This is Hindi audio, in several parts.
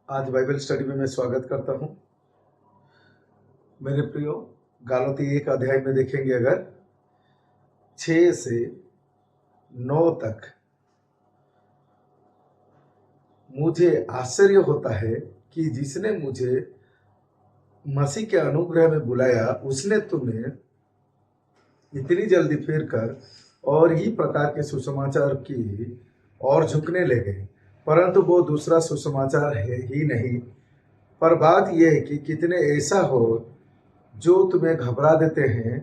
आज बाइबल स्टडी में मैं स्वागत करता हूं। मेरे प्रियो, गालाती 1 अध्याय में देखेंगे अगर 6 से 9 तक, मुझे आश्चर्य होता है कि जिसने मुझे मसीह के अनुग्रह में बुलाया उसने तुम्हें इतनी जल्दी फिर कर और ही प्रकार के सुसमाचार की और झुकने लगे, परंतु वो दूसरा सुसमाचार है ही नहीं। पर बात यह है कि कितने ऐसा हो जो तुम्हें घबरा देते हैं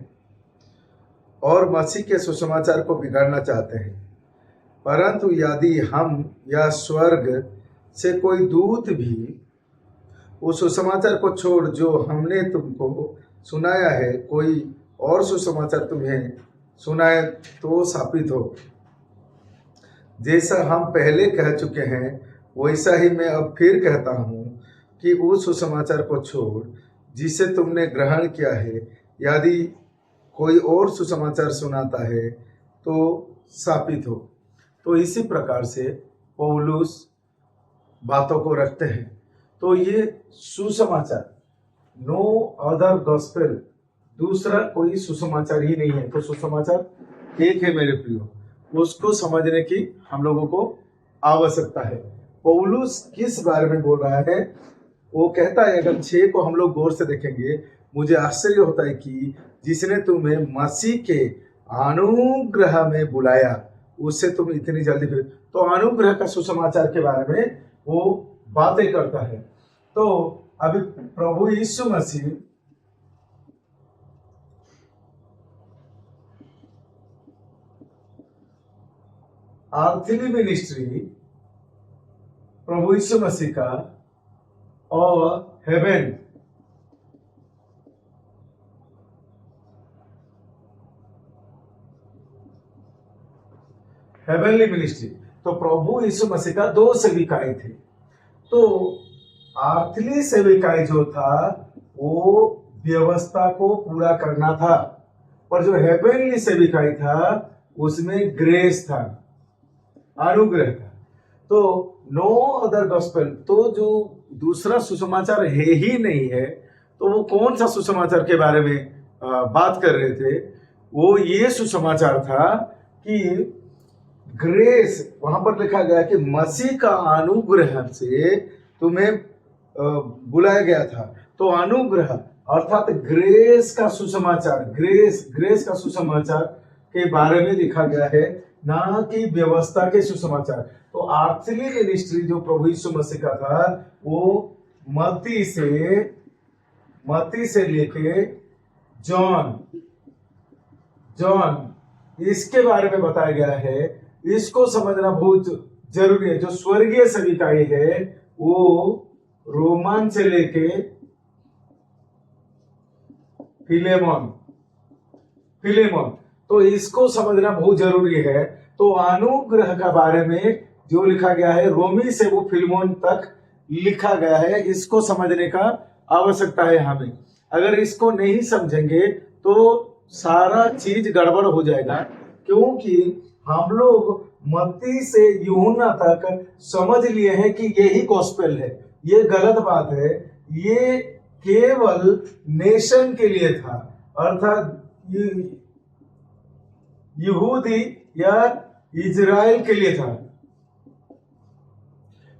और मसीह के सुसमाचार को बिगाड़ना चाहते हैं। परंतु यदि हम या स्वर्ग से कोई दूत भी उस सुसमाचार को छोड़ जो हमने तुमको सुनाया है, कोई और सुसमाचार तुम्हें सुनाए तो साबित हो। जैसा हम पहले कह चुके हैं वैसा ही मैं अब फिर कहता हूँ कि उस सुसमाचार को छोड़ जिसे तुमने ग्रहण किया है, यदि कोई और सुसमाचार सुनाता है तो साबित हो। तो इसी प्रकार से पौलुस बातों को रखते हैं। तो ये सुसमाचार, नो अदर गॉस्पेल, दूसरा कोई सुसमाचार ही नहीं है। तो सुसमाचार एक है मेरे प्रियो, उसको समझने की हम लोगों को आवश्यकता है। पौलुस किस बारे में बोल रहा है वो कहता है, अगर 6 को हम लोग गौर से देखेंगे, मुझे आश्चर्य होता है कि जिसने तुम्हें मसीह के अनुग्रह में बुलाया उससे तुम इतनी जल्दी फिर। तो अनुग्रह का सुसमाचार के बारे में वो बातें करता है। तो अभी प्रभु यीशु मसीह आर्थली मिनिस्ट्री प्रभु यीशु मसीह का और हेवनली मिनिस्ट्री, तो प्रभु यीशु मसीह का 2 सेविकाएं थे। तो आर्थली सेविकाएं जो था वो व्यवस्था को पूरा करना था, पर जो हेवनली सेविकाएं था उसमें ग्रेस था, अनुग्रह था। तो नो अदर गॉस्पेल, तो जो दूसरा सुसमाचार है ही नहीं है। तो वो कौन सा सुसमाचार के बारे में बात कर रहे थे? वो ये सुसमाचार था कि ग्रेस, वहां पर लिखा गया कि मसीह का अनुग्रह से तुम्हें बुलाया गया था। तो अनुग्रह अर्थात ग्रेस का सुसमाचार, ग्रेस का सुसमाचार के बारे में लिखा गया है, ना कि व्यवस्था के सुसमाचार। तो आर्थली मिनिस्ट्री जो प्रभु यीशु मसीह का था वो मत्ती से लेके जॉन इसके बारे में बताया गया है। इसको समझना बहुत जरूरी है। जो स्वर्गीय सेविकाएं है वो रोमन से लेके फिलेमोन, तो इसको समझना बहुत जरूरी है। तो अनुग्रह के बारे में जो लिखा गया है रोमी से वो फिलेमोन तक लिखा गया है, इसको समझने का आवश्यकता है हमें। अगर इसको नहीं समझेंगे तो सारा चीज गड़बड़ हो जाएगा, क्योंकि हम लोग मत्ती से यूहन्ना तक समझ लिए हैं कि यही गॉस्पेल है। ये गलत बात है। ये केवल नेशन के लिए था, अर्थात यहूदी या इजराइल के लिए था।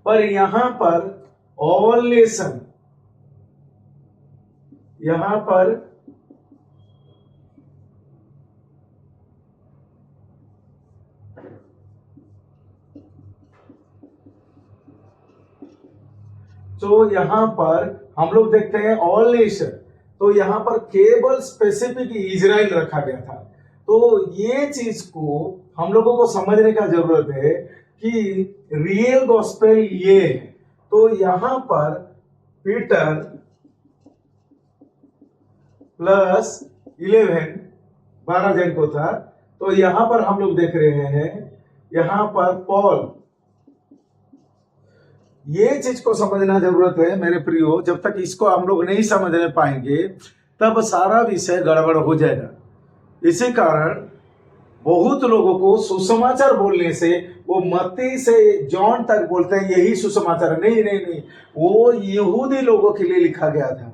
पर यहां पर ऑल नेशन, यहां पर तो यहां पर हम लोग देखते हैं ऑल नेशन, तो यहां पर केवल स्पेसिफिक इजराइल रखा गया था। तो ये चीज को हम लोगों को समझने का जरूरत है कि रियल गॉस्पेल ये है। तो यहां पर पीटर प्लस 12 जन को था। तो यहां पर हम लोग देख रहे हैं, यहां पर पॉल, ये चीज को समझना जरूरत है मेरे प्रियो। जब तक इसको हम लोग नहीं समझने पाएंगे तब सारा विषय गड़बड़ हो जाएगा। इसी कारण बहुत लोगों को सुसमाचार बोलने से, वो मत्ती से जॉन तक बोलते हैं यही सुसमाचार, नहीं नहीं नहीं, वो यहूदी लोगों के लिए लिखा गया था।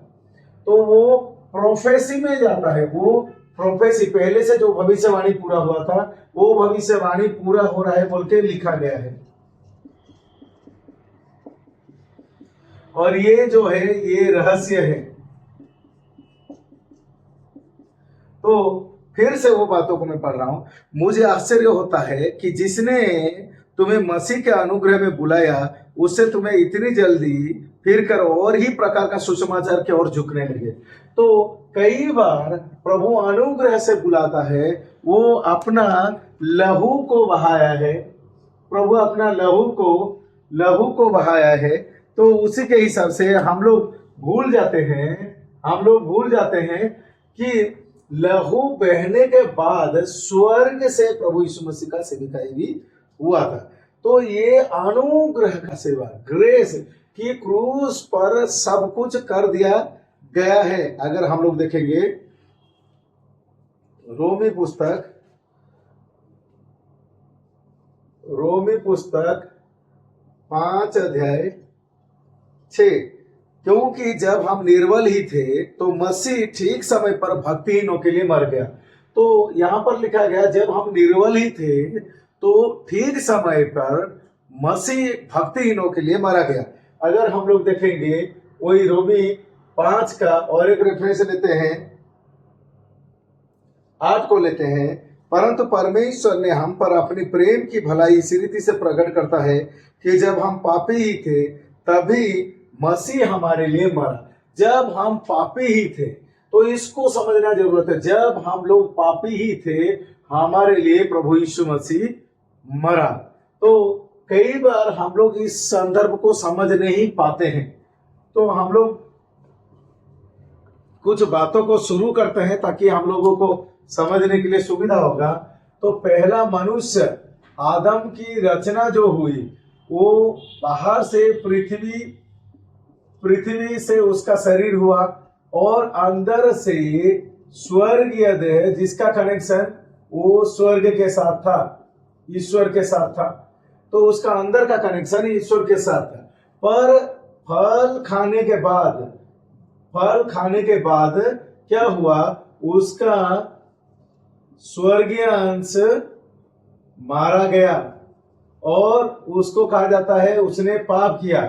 तो वो प्रोफेसी में जाता है, वो प्रोफेसी पहले से जो भविष्यवाणी पूरा हुआ था वो भविष्यवाणी पूरा हो रहा है बोल के लिखा गया है। और ये जो है ये रहस्य है। तो फिर से वो बातों को मैं पढ़ रहा हूं। मुझे आश्चर्य होता है कि जिसने तुम्हें मसीह के अनुग्रह में बुलाया उससे तुम्हें इतनी जल्दी फिर कर और ही प्रकार का सुसमाचार की ओर झुकने लगे। तो कई बार प्रभु अनुग्रह से बुलाता है, वो अपना लहू को बहाया है, प्रभु अपना लहू को बहाया है। तो उसी के हिसाब से हम लोग भूल जाते हैं कि लहू बहने के बाद स्वर्ग से प्रभु यीशु मसीह का सेविकाई भी हुआ था। तो ये अनुग्रह का सेवा, ग्रेस की क्रूस पर सब कुछ कर दिया गया है। अगर हम लोग देखेंगे रोमी पुस्तक 5:6, क्योंकि जब हम निर्बल ही थे तो मसीह ठीक समय पर भक्तिहीनों के लिए मर गया। तो यहां पर लिखा गया जब हम निर्बल ही थे तो ठीक समय पर मसीह भक्तिहीनों के लिए मारा गया। अगर हम लोग देखेंगे वही रोमी 5 का और एक रेफरेंस लेते हैं, 8 को लेते हैं। परंतु परमेश्वर ने हम पर अपनी प्रेम की भलाई इसी रीति से प्रकट करता है कि जब हम पापी ही थे तभी मसीह हमारे लिए मरा। जब हम पापी ही थे, तो इसको समझना जरूरत है, जब हम लोग पापी ही थे हमारे लिए प्रभु यीशु मसीह मरा। तो कई बार हम लोग इस संदर्भ को समझ नहीं पाते हैं। तो हम लोग कुछ बातों को शुरू करते हैं ताकि हम लोगों को समझने के लिए सुविधा होगा। तो पहला मनुष्य आदम की रचना जो हुई वो बाहर से पृथ्वी से उसका शरीर हुआ और अंदर से स्वर्गीय देह जिसका कनेक्शन वो स्वर्ग के साथ था, ईश्वर के साथ था। तो उसका अंदर का कनेक्शन ईश्वर के साथ था। पर फल खाने के बाद क्या हुआ, उसका स्वर्गीय अंश मारा गया और उसको कहा जाता है उसने पाप किया।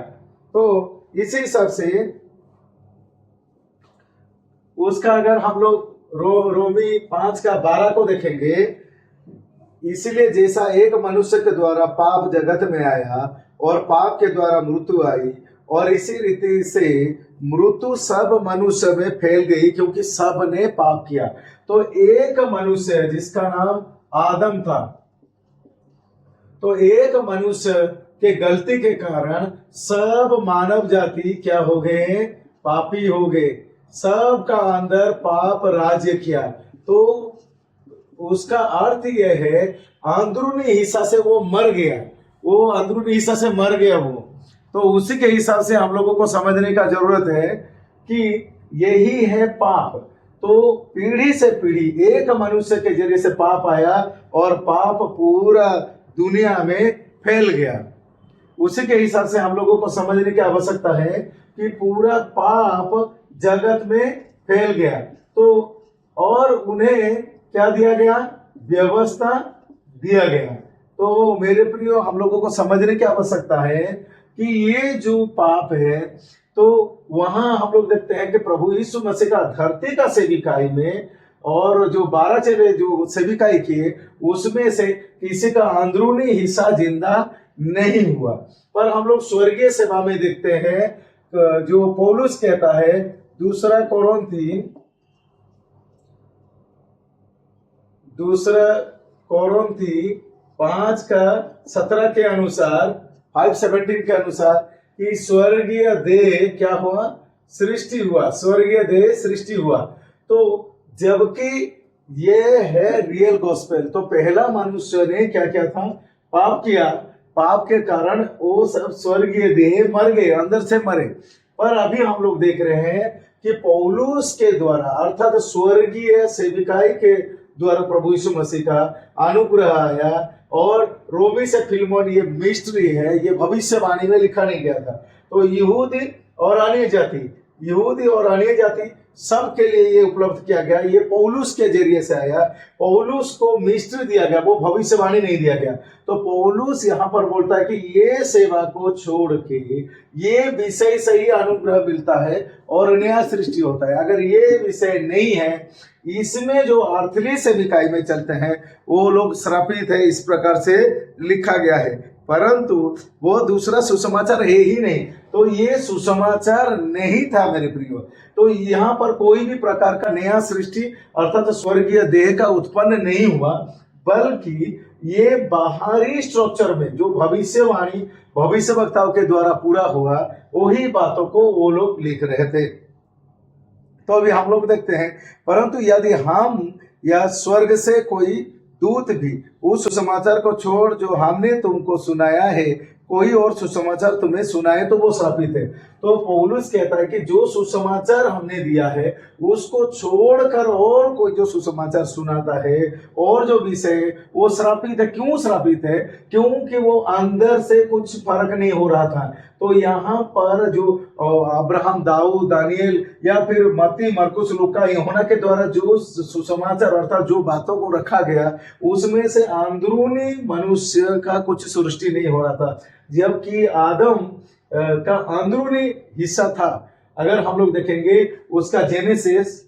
तो इसी हिसाब से उसका अगर हम लोग रोमी 5:12 को देखेंगे, इसलिए जैसा एक मनुष्य के द्वारा पाप जगत में आया और पाप के द्वारा मृत्यु आई और इसी रीति से मृत्यु सब मनुष्य में फैल गई क्योंकि सब ने पाप किया। तो एक मनुष्य जिसका नाम आदम था, तो एक मनुष्य के गलती के कारण सब मानव जाति क्या हो गए, पापी हो गए। सब का अंदर पाप राज्य किया। तो उसका अर्थ यह है अंदरूनी हिस्सा से वो मर गया, वो अंदरूनी हिस्सा से मर गया वो। तो उसी के हिसाब से हम लोगों को समझने का जरूरत है कि यही है पाप। तो पीढ़ी से पीढ़ी एक मनुष्य के जरिए से पाप आया और पाप पूरा दुनिया में फैल गया। उसी के हिसाब से हम लोगों को समझने की आवश्यकता है कि पूरा पाप जगत में फैल गया। तो और उन्हें क्या दिया गया, व्यवस्था दिया गया। तो मेरे प्रियो हम लोगों को समझने की आवश्यकता है कि ये जो पाप है, तो वहां हम लोग देखते हैं कि प्रभु यीशु मसीह का धरती का सेविकाई में और जो 12 चेले जो सेविकाई किए उसमें से किसी का अंदरूनी हिस्सा जिंदा नहीं हुआ। पर हम लोग स्वर्गीय सेवा में देखते हैं जो पौलुस कहता है 2 कोरिन्थी 5:17 के अनुसार, 5:17 के अनुसार कि स्वर्गीय देह क्या हुआ, सृष्टि हुआ, स्वर्गीय देह सृष्टि हुआ। तो जबकि ये है रियल गॉस्पेल। तो पहला मनुष्य ने क्या किया था, पाप किया, पाप के कारण वो सब स्वर्गीय देह मर गए, अंदर से मरे। पर अभी हम लोग देख रहे हैं कि पौलुस के द्वारा अर्थात स्वर्गीय सेविकाई के द्वारा प्रभु यीशु मसीह का अनुग्रह आया। और रोमी से फिलमोन ये मिस्ट्री है, ये भविष्यवाणी में लिखा नहीं गया था। तो यहूदी और अन्य जाति सबके लिए ये उपलब्ध किया गया। ये पौलुस के जरिए से आया, पौलुस को मिस्ट्री दिया गया, वो भविष्यवाणी नहीं दिया गया। तो पौलुस यहाँ पर बोलता है कि ये सेवा को छोड़ के ये विषय से ही अनुग्रह मिलता है और नया सृष्टि होता है। अगर ये विषय नहीं है, इसमें जो अर्थली सेविकाई में चलते हैं वो लोग श्रापित है, इस प्रकार से लिखा गया है। परंतु वो दूसरा सुसमाचार है ही नहीं। तो ये सुसमाचार नहीं था मेरे प्रियो। तो यहाँ पर कोई भी प्रकार का नया सृष्टि अर्थात स्वर्गीय देह का उत्पन्न नहीं हुआ, बल्कि ये बाहरी स्ट्रक्चर में जो भविष्यवाणी भविष्यवक्ताओं के द्वारा पूरा हुआ, वही बातों को वो लोग लिख रहे थे। तो अभी हम लोग देखते हैं, परंतु यदि हम या स्वर्ग से कोई दूत भी उस सुसमाचार को छोड़ जो हमने तुमको सुनाया है, कोई और सुसमाचार तुम्हें सुनाए तो वो श्रापित है। तो पौलुस कहता है कि जो सुसमाचार हमने दिया है उसको छोड़कर और कोई जो सुसमाचार सुनाता है और जो विषय, वो श्रापित है। क्यों श्रापित है? क्योंकि वो अंदर से कुछ फर्क नहीं हो रहा था। तो यहाँ पर जो अब्राहम, दाऊद, दानियल या फिर मत्ती, मरकुस, लूका, यूहन्ना के द्वारा जो सुसमाचार अर्थात जो बातों को रखा गया, उसमें से अंदरूनी मनुष्य का कुछ सृष्टि नहीं हो रहा था, जबकि आदम का अंदरूनी हिस्सा था। अगर हम लोग देखेंगे उसका जेनेसिस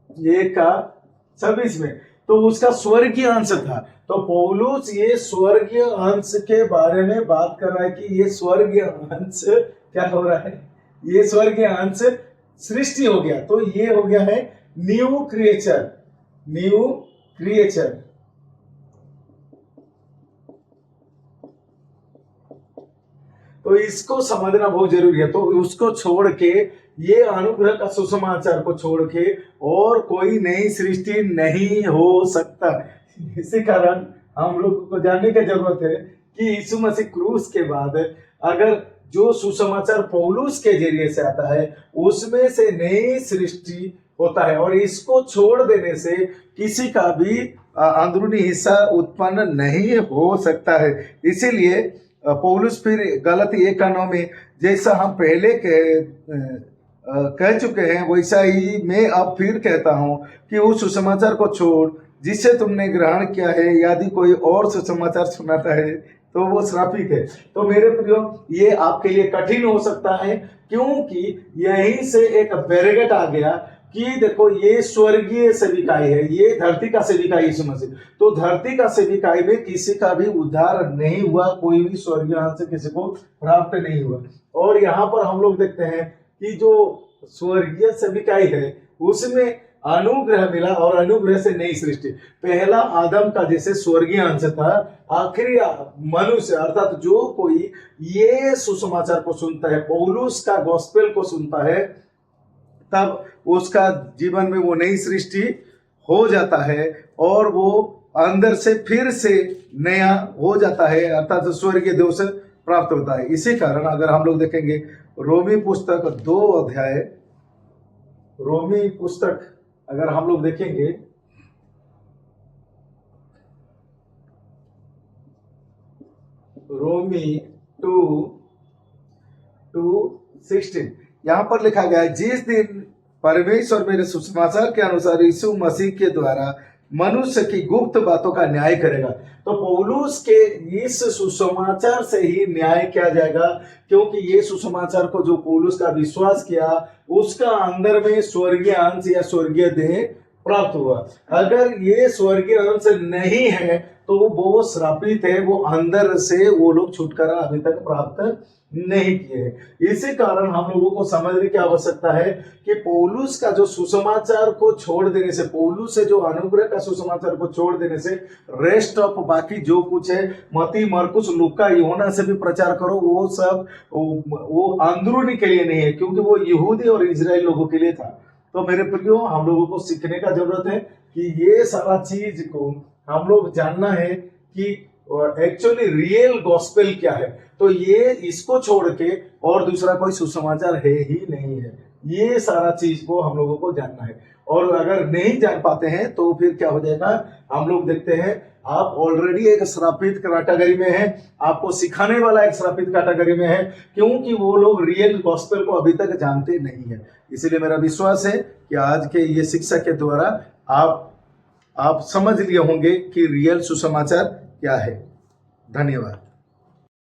1:26 में, तो उसका स्वर्गीय अंश था। तो पौलुस ये स्वर्गीय अंश के बारे में बात कर रहा है कि ये स्वर्गीय अंश क्या हो रहा है, ये स्वर्गीय अंश सृष्टि हो गया। तो ये हो गया है न्यू क्रिएचर। तो इसको समझना बहुत जरूरी है। तो उसको छोड़ के, ये अनुग्रह का सुसमाचार को छोड़ के और कोई नई सृष्टि नहीं हो सकता। इसी कारण हम लोग को जानने की जरूरत है कि यीशु मसीह क्रूस के बाद अगर जो सुसमाचार पौलुस के जरिए से आता है उसमें से नई सृष्टि होता है, और इसको छोड़ देने से किसी का भी अंदरूनी हिस्सा उत्पन्न नहीं हो सकता है। इसीलिए पौलुस फिर गलती 1:9 में, जैसा हम पहले कह चुके हैं वैसा ही मैं अब फिर कहता हूं कि उस सुसमाचार को छोड़ जिसे तुमने ग्रहण किया है, यदि कोई और सुसमाचार सुनाता है तो वो श्रापित है। तो मेरे प्रियो, ये आपके लिए कठिन हो सकता है, क्योंकि यहीं से एक बैरिकेड आ गया कि देखो ये स्वर्गीय सेविकाई है, ये धरती का सेविकाई यीशु मसीह। तो धरती का सेविकाई में किसी का भी उद्धार नहीं हुआ, कोई भी स्वर्गीय अंश किसी को प्राप्त नहीं हुआ। और यहाँ पर हम लोग देखते हैं कि जो स्वर्गीय सेविकाई है उसमें अनुग्रह मिला, और अनुग्रह से नई सृष्टि। पहला आदम का जैसे स्वर्गीय अंश था, आखिरी मनुष्य अर्थात जो कोई ये सुसमाचार को सुनता है, पौलुस का गॉस्पेल को सुनता है, तब उसका जीवन में वो नई सृष्टि हो जाता है और वो अंदर से फिर से नया हो जाता है, अर्थात स्वर्गीय देव से प्राप्त होता है। इसी कारण अगर हम लोग देखेंगे रोमी पुस्तक 2 अध्याय, रोमी पुस्तक अगर हम लोग देखेंगे रोमी 2:16, यहां पर लिखा गया है, जिस दिन परमेश्वर मेरे सुसमाचार के अनुसार यीशु मसीह के द्वारा मनुष्य की गुप्त बातों का न्याय करेगा। तो पौलुस के इस सुसमाचार से ही न्याय किया जाएगा, क्योंकि ये सुसमाचार को जो पौलुस का विश्वास किया उसका अंदर में स्वर्गीय अंश या स्वर्गीय देह प्राप्त हुआ। अगर ये स्वर्गीय अंश नहीं है तो वो श्रापित है, वो अंदर से वो लोग छुटकारा अभी तक प्राप्त नहीं किए। इसी कारण हम लोगों को समझने की आवश्यकता है कि पौलुस का जो सुसमाचार को छोड़ देने से, पौलुस से जो अनुग्रह का सुसमाचार को छोड़ देने से रेस्ट ऑफ बाकी जो कुछ है, मत्ती, मरकुस, लूका, यूहन्ना से भी प्रचार करो, वो सब वो अंदरूनी के लिए नहीं है, क्योंकि वो यहूदी और इजराइल लोगों के लिए था। तो मेरे प्रियो, हम लोगों को सीखने का जरूरत है कि ये सारा चीज को हम लोग जानना है कि एक्चुअली रियल गॉस्पेल क्या है। तो ये इसको छोड़ के और दूसरा कोई सुसमाचार है ही नहीं है। ये सारा चीज को हम लोगों को जानना है। और अगर नहीं जान पाते हैं तो फिर क्या हो जाएगा, हम लोग देखते हैं आप ऑलरेडी एक श्रापित कैटेगरी में हैं, आपको सिखाने वाला एक श्रापित कैटेगरी में है, क्योंकि वो लोग रियल गॉस्पेल को अभी तक जानते नहीं है। इसीलिए मेरा विश्वास है कि आज के ये शिक्षा के द्वारा आप समझ लिए होंगे कि रियल सुसमाचार क्या है। धन्यवाद।